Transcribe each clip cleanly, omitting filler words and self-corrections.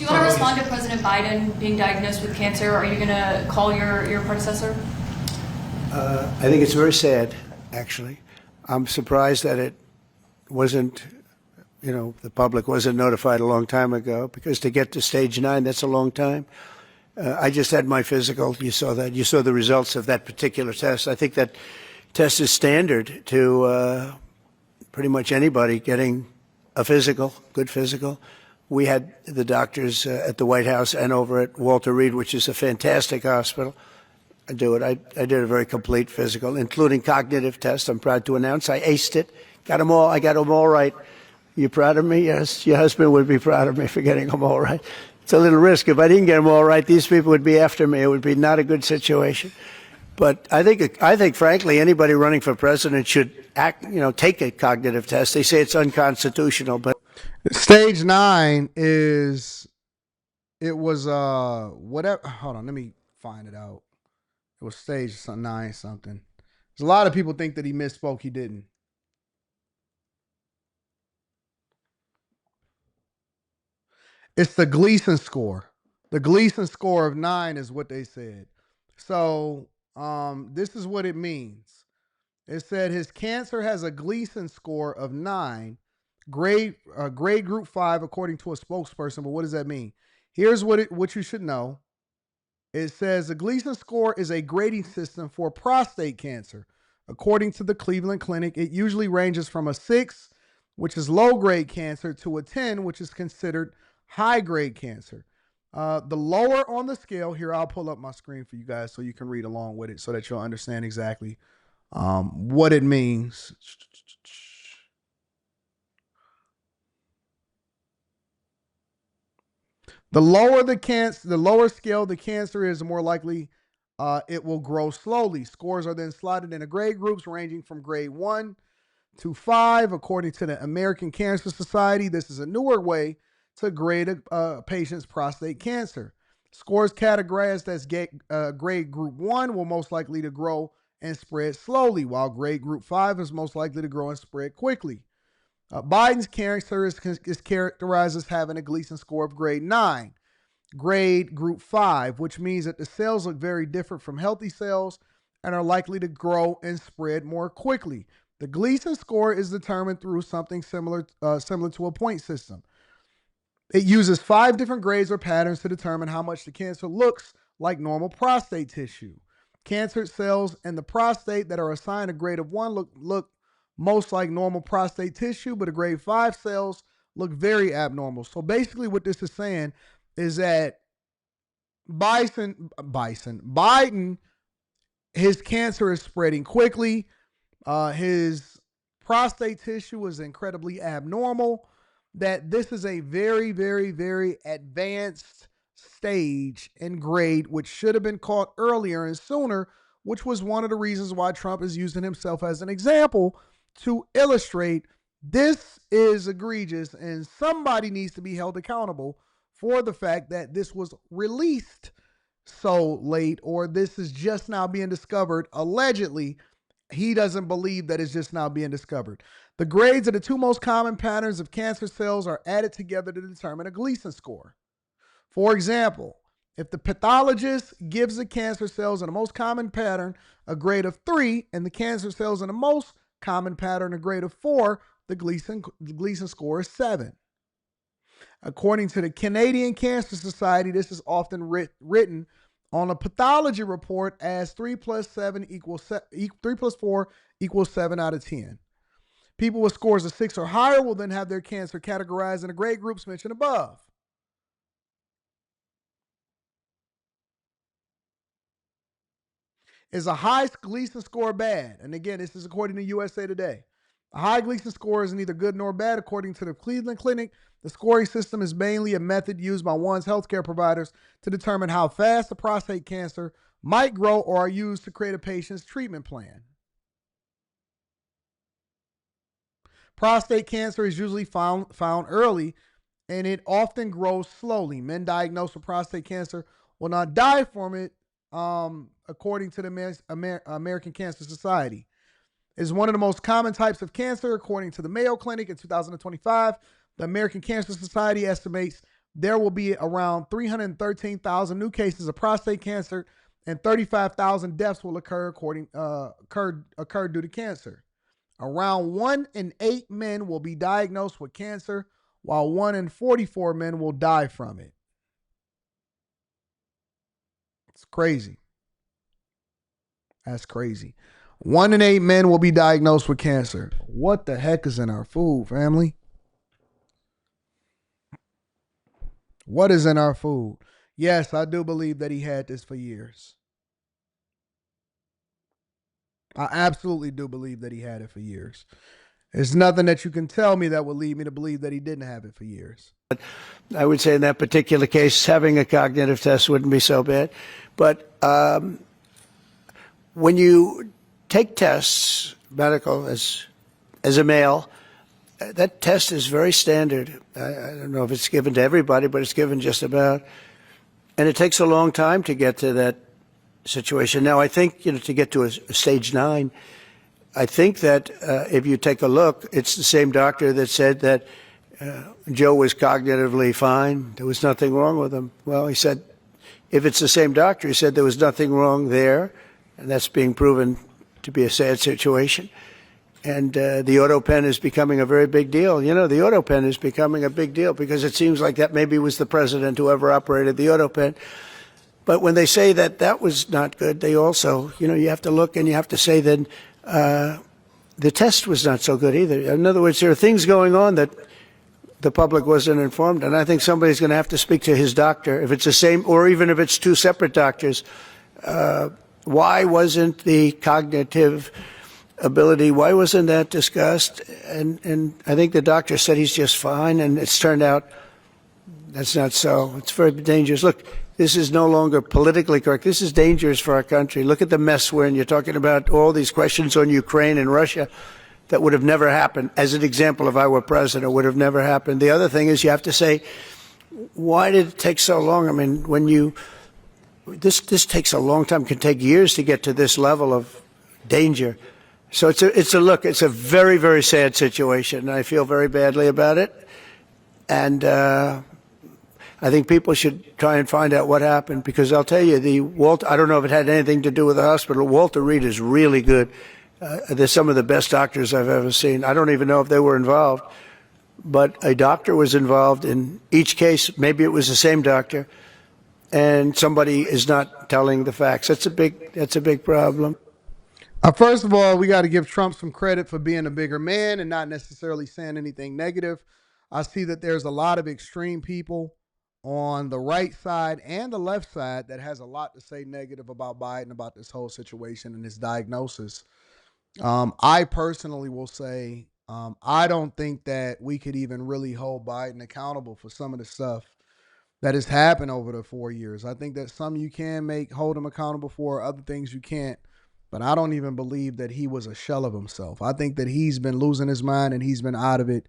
you want to respond to President Biden being diagnosed with cancer? Are you going to call your predecessor? I think it's very sad, actually. I'm surprised that it wasn't, the public wasn't notified a long time ago, because to get to stage 9, that's a long time. I just had my physical. You saw that. You saw the results of that particular test. I think that test is standard to pretty much anybody getting a physical, good physical. We had the doctors at the White House and over at Walter Reed, which is a fantastic hospital. I do it. I did a very complete physical, including cognitive tests. I'm proud to announce I aced it. Got them all. I got them all right. You proud of me? Yes. Your husband would be proud of me for getting them all right. It's a little risk. If I didn't get them all right, these people would be after me. It would be not a good situation. But I think, frankly, anybody running for president should take a cognitive test. They say it's unconstitutional, but stage 9 is, it was whatever. Hold on, let me find it out. It was stage 9 something. There's a lot of people think that he misspoke. He didn't. It's the Gleason score. The Gleason score of 9 is what they said. So this is what it means. It said his cancer has a Gleason score of 9, grade group 5, according to a spokesperson. But what does that mean? Here's what you should know. It says the Gleason score is a grading system for prostate cancer. According to the Cleveland Clinic, it usually ranges from a 6, which is low-grade cancer, to a 10, which is considered high-grade cancer. The lower on the scale, here, I'll pull up my screen for you guys so you can read along with it so that you'll understand exactly what it means. The lower the lower scale the cancer is, the more likely it will grow slowly. Scores are then slotted into grade groups ranging from grade 1 to 5, according to the American Cancer Society. This is a newer way to grade a patient's prostate cancer. Scores categorized as grade group 1 will most likely to grow and spread slowly, while grade group 5 is most likely to grow and spread quickly. Biden's cancer is characterized as having a Gleason score of grade 9, grade group 5, which means that the cells look very different from healthy cells and are likely to grow and spread more quickly. The Gleason score is determined through something similar to a point system. It uses 5 different grades or patterns to determine how much the cancer looks like normal prostate tissue. Cancer cells in the prostate that are assigned a grade of 1 look most like normal prostate tissue, but a grade 5 cells look very abnormal. So basically what this is saying is that Biden, his cancer is spreading quickly. His prostate tissue is incredibly abnormal, that this is a very, very, very advanced stage and grade, which should have been caught earlier and sooner, which was one of the reasons why Trump is using himself as an example to illustrate this is egregious and somebody needs to be held accountable for the fact that this was released so late, or this is just now being discovered. Allegedly, he doesn't believe that it's just now being discovered. The grades of the 2 most common patterns of cancer cells are added together to determine a Gleason score. For example, if the pathologist gives the cancer cells in the most common pattern a grade of 3 and the cancer cells in the most common pattern a grade of 4, the Gleason score is 7. According to the Canadian Cancer Society, this is often written on a pathology report as 3 plus 4 equals 7 out of 10. People with scores of 6 or higher will then have their cancer categorized in the grade groups mentioned above. Is a high Gleason score bad? And again, this is according to USA Today. A high Gleason score is neither good nor bad. According to the Cleveland Clinic, the scoring system is mainly a method used by one's healthcare providers to determine how fast the prostate cancer might grow, or are used to create a patient's treatment plan. Prostate cancer is usually found early, and it often grows slowly. Men diagnosed with prostate cancer will not die from it, according to the American Cancer Society. It's one of the most common types of cancer, according to the Mayo Clinic in 2025. The American Cancer Society estimates there will be around 313,000 new cases of prostate cancer, and 35,000 deaths will occur due to cancer. Around 1 in 8 men will be diagnosed with cancer, while 1 in 44 men will die from it. It's crazy. That's crazy. 1 in 8 men will be diagnosed with cancer. What the heck is in our food, family? What is in our food? Yes, I do believe that he had this for years. I absolutely do believe that he had it for years. There's nothing that you can tell me that would lead me to believe that he didn't have it for years. I would say in that particular case, having a cognitive test wouldn't be so bad. But when you take tests, medical, as a male, that test is very standard. I don't know if it's given to everybody, but it's given just about. And it takes a long time to get to that situation. Now, I think, to get to a stage 9, I think that if you take a look, it's the same doctor that said that Joe was cognitively fine. There was nothing wrong with him. Well, he said, if it's the same doctor, he said there was nothing wrong there, and that's being proven to be a sad situation. And the auto pen is becoming a very big deal. The auto pen is becoming a big deal because it seems like that maybe was the president who ever operated the auto pen. But when they say that that was not good, they also, you have to look and you have to say that the test was not so good either. In other words, there are things going on that the public wasn't informed, and I think somebody's going to have to speak to his doctor, if it's the same, or even if it's 2 separate doctors. Why wasn't the cognitive ability, why wasn't that discussed? And I think the doctor said he's just fine, and it's turned out that's not so. It's very dangerous. Look, this is no longer politically correct. This is dangerous for our country. Look at the mess we're in. You're talking about all these questions on Ukraine and Russia that would have never happened. As an example, if I were president, would have never happened. The other thing is you have to say, why did it take so long? I mean, this takes a long time. It can take years to get to this level of danger. So it's a very, very sad situation. I feel very badly about it. And I think people should try and find out what happened, because I'll tell you, I don't know if it had anything to do with the hospital. Walter Reed is really good. They're some of the best doctors I've ever seen. I don't even know if they were involved, but a doctor was involved in each case. Maybe it was the same doctor, and somebody is not telling the facts. That's a big problem. First of all, we got to give Trump some credit for being a bigger man and not necessarily saying anything negative. I see that there's a lot of extreme people on the right side and the left side that has a lot to say negative about Biden, about this whole situation and his diagnosis. I personally will say, I don't think that we could even really hold Biden accountable for some of the stuff that has happened over the 4 years. I think that some you can hold him accountable for, other things you can't. But I don't even believe that he was a shell of himself. I think that he's been losing his mind and he's been out of it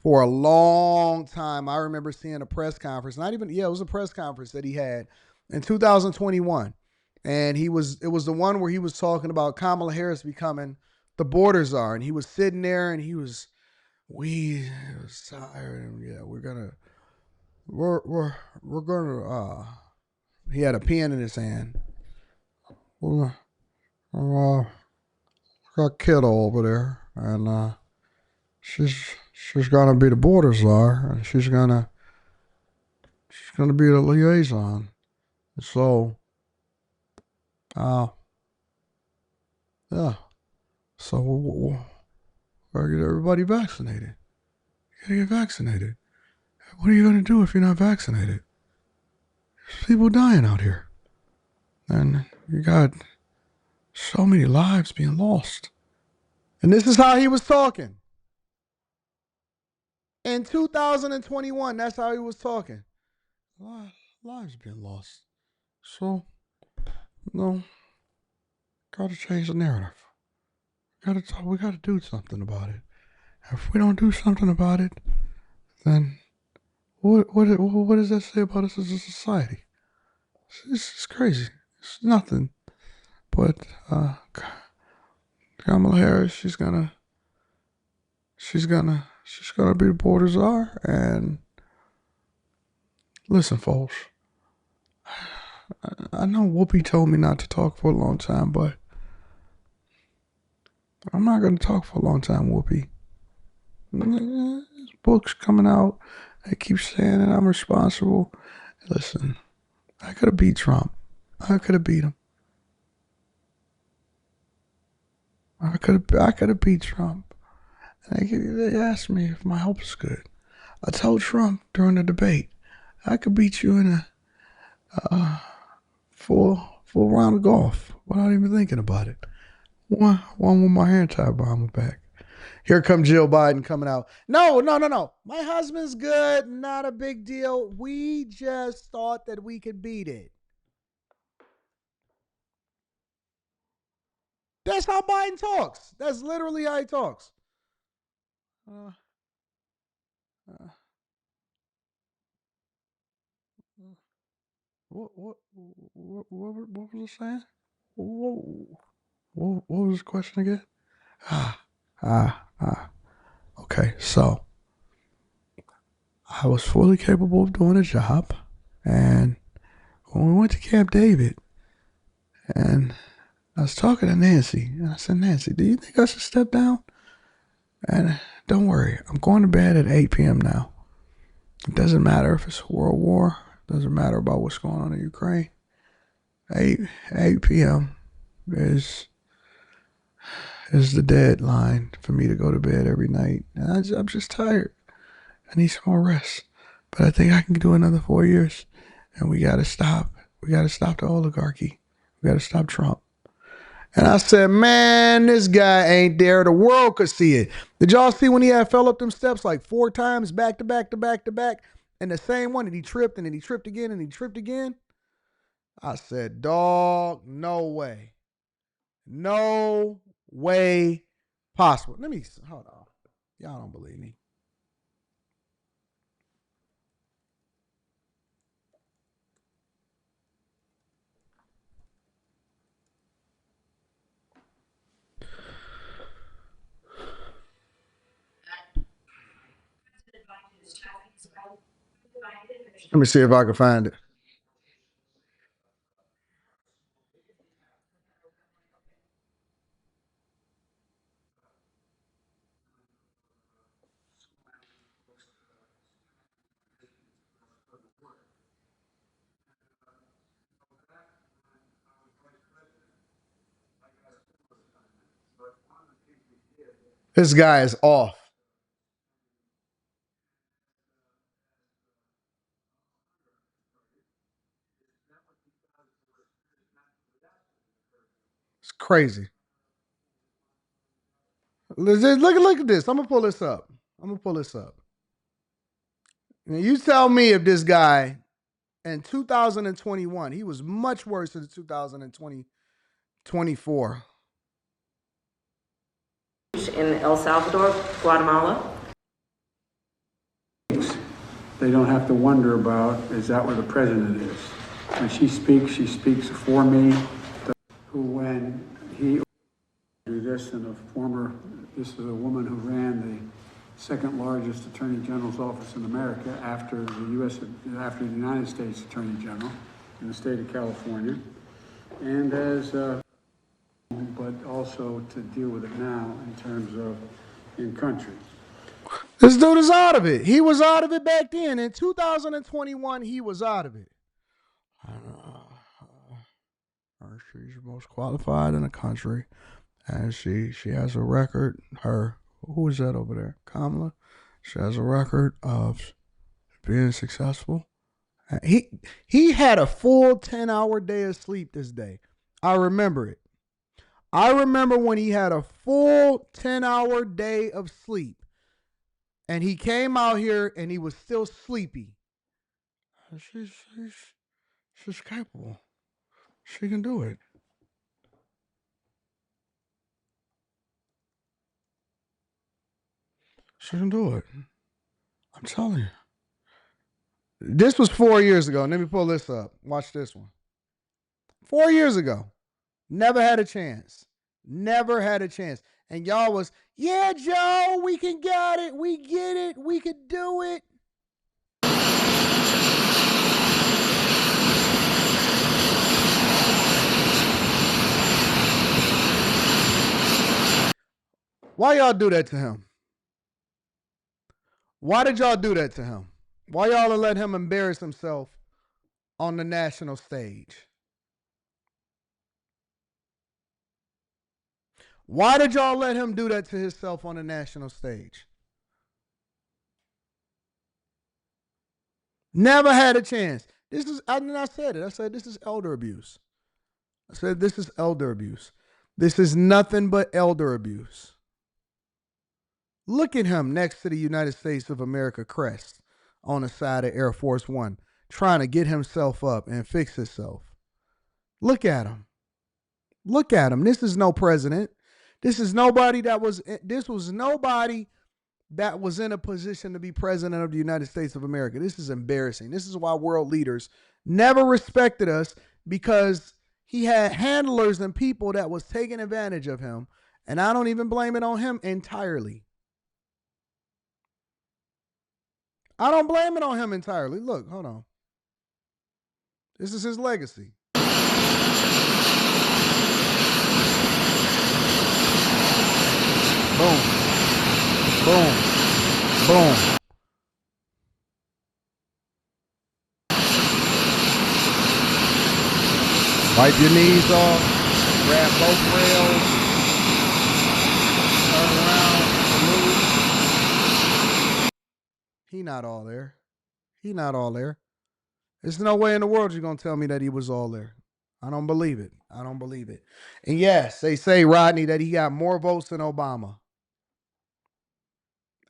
for a long time. I remember seeing a press conference, it was a press conference that he had in 2021. And it was the one where he was talking about Kamala Harris becoming the border czar. And he was sitting there and he was tired. And yeah, we're gonna, he had a pen in his hand. Got kiddo over there, and she's gonna be the border czar, and she's gonna be the liaison. So, yeah. So we gotta get everybody vaccinated. You gotta get vaccinated. What are you gonna do if you're not vaccinated? There's people dying out here, and you got so many lives being lost. And this is how he was talking. In 2021, that's how he was talking. Lives being lost. So, gotta change the narrative. We gotta do something about it. If we don't do something about it, then what does that say about us as a society? It's crazy. It's nothing. But Kamala Harris, she's gonna be the border czar, and Listen, folks. I know Whoopi told me not to talk for a long time, but I'm not going to talk for a long time, Whoopi. This book's coming out. I keep saying that I'm responsible. Listen, I could have beat Trump. I could have beat him. I could have beat Trump. And they asked me if my help is good. I told Trump during the debate, I could beat you in a full round of golf without even thinking about it. One with my hand tied behind my back. Here comes Jill Biden coming out. No. My husband's good. Not a big deal. We just thought that we could beat it. That's how Biden talks. That's literally how he talks. What was I saying? What was the question again? Okay, so I was fully capable of doing a job, and when we went to Camp David, and I was talking to Nancy, and I said, Nancy, do you think I should step down? And don't worry, I'm going to bed at 8 p.m. now. It doesn't matter if it's a world war. It doesn't matter about what's going on in Ukraine. 8 p.m. is the deadline for me to go to bed every night. And I'm just tired. I need some more rest. But I think I can do another 4 years. And we got to stop. We got to stop the oligarchy. We got to stop Trump. And I said, man, this guy ain't there. The world could see it. Did y'all see when he had fell up them steps like 4 times back to back to back to back? And the same one, and he tripped, and then he tripped again, and he tripped again? I said, dog, no way. No way possible. Hold on. Y'all don't believe me. Let me see if I can find it. This guy is off. It's crazy. Look at this. I'm gonna pull this up. Now you tell me if this guy in 2021, he was much worse than 2024. In El Salvador, Guatemala. They don't have to wonder about, is that where the president is? When she speaks for me. When he do this, and this is a woman who ran the second largest Attorney General's office in America after the United States Attorney General in the state of California, and but also to deal with it now in terms of in country. This dude is out of it. He was out of it back then. In 2021, he was out of it. She's the most qualified in the country, and she has a record. Who is that over there? Kamala. She has a record of being successful. He had a full 10-hour day of sleep this day. I remember it. I remember when he had a full 10-hour day of sleep. And he came out here and he was still sleepy. She's capable. She can do it. She can do it. I'm telling you. This was 4 years ago. Let me pull this up. Watch this one. 4 years ago. Never had a chance. Never had a chance. And y'all was, yeah, Joe, we can get it. We get it. We could do it. Why y'all do that to him? Why did y'all do that to him? Why y'all let him embarrass himself on the national stage? Why did y'all let him do that to himself on the national stage? Never had a chance. I said it. I said this is elder abuse. I said this is elder abuse. This is nothing but elder abuse. Look at him next to the United States of America crest on the side of Air Force One, trying to get himself up and fix himself. Look at him. Look at him. This is no president. This was nobody that was in a position to be president of the United States of America. This is embarrassing. This is why world leaders never respected us, because he had handlers and people that was taking advantage of him. And I don't even blame it on him entirely. I don't blame it on him entirely. Look, hold on. This is his legacy. Boom. Boom. Boom. Wipe your knees off. Grab both rails. Turn around. Salute. He not all there. He not all there. There's no way in the world you're going to tell me that he was all there. I don't believe it. I don't believe it. And yes, they say, Rodney, that he got more votes than Obama.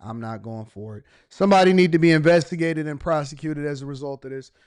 I'm not going for it. Somebody need to be investigated and prosecuted as a result of this.